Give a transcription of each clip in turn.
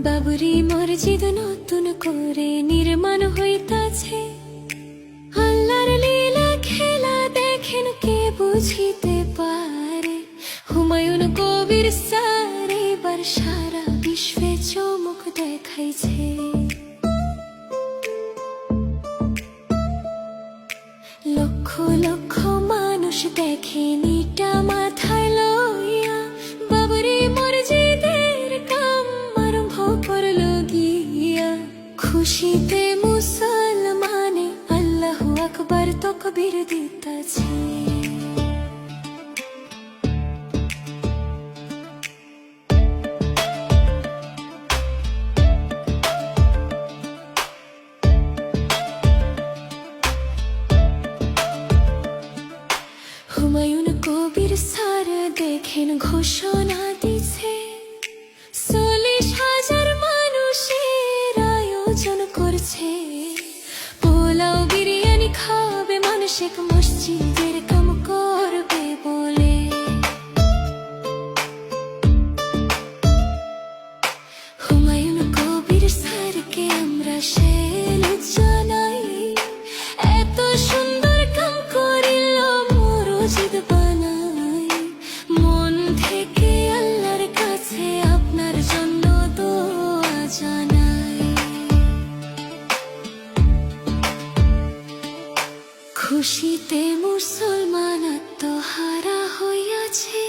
বাবরি মসজিদ নতুন করে নির্মাণ হইতাছে। আল্লাহর লীলা খেলা দেখেন কে বুঝিতে পারে। হুমায়ুন কবির স্যার এবার সারা বিশ্বে চমক দেখাইছে। লক্ষ লক্ষ মানুষ দেখেন ইটা মাথায় লইয়া, বাবরি মসজিদের কাম আরম্ভ করলো গিয়া। খুশিতে মুসলমানে আল্লাহু আকবার তাকবীর দিতাছে। হুমায়ুন কবির স্যার দেখেন ঘোষণা দিছে, 40,000 মানুষের আয়োজন করছে। পোলাও বিরিয়ানি খাবে মানুষ, এক মসজিদের কাম করবে বলে। হুমায়ুন কবির স্যারকে আমরা সেলুট জানাই, এত সুন্দর কাম করিল মসজিদ বানাই। মন থেকে আল্লাহর কাছে আপনার জন্য দোয়া জানাই। খুশিতে মুসলমান আত্মহারা হইয়াছে।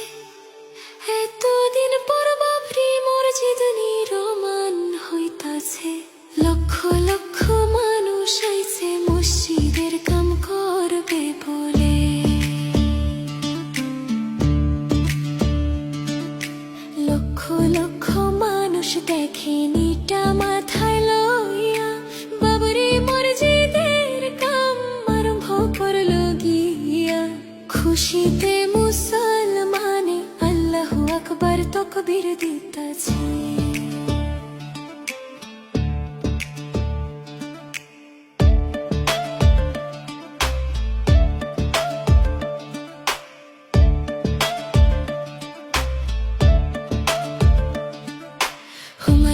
এতদিন পর বাবরি মসজিদ নির্মাণ হইতাছে। লক্ষ লক্ষ মানুষ আইছে মসজিদের কাম করবে বলে। লক্ষ লক্ষ মানুষ দেখেন ইটা মাথায় লইয়া, বাবরি মসজিদের কাম আরম্ভ করলো গিয়া। খুশিতে মুসলমানে আল্লাহু আকবার তাকবীর দিতাছে। হুমায়ুন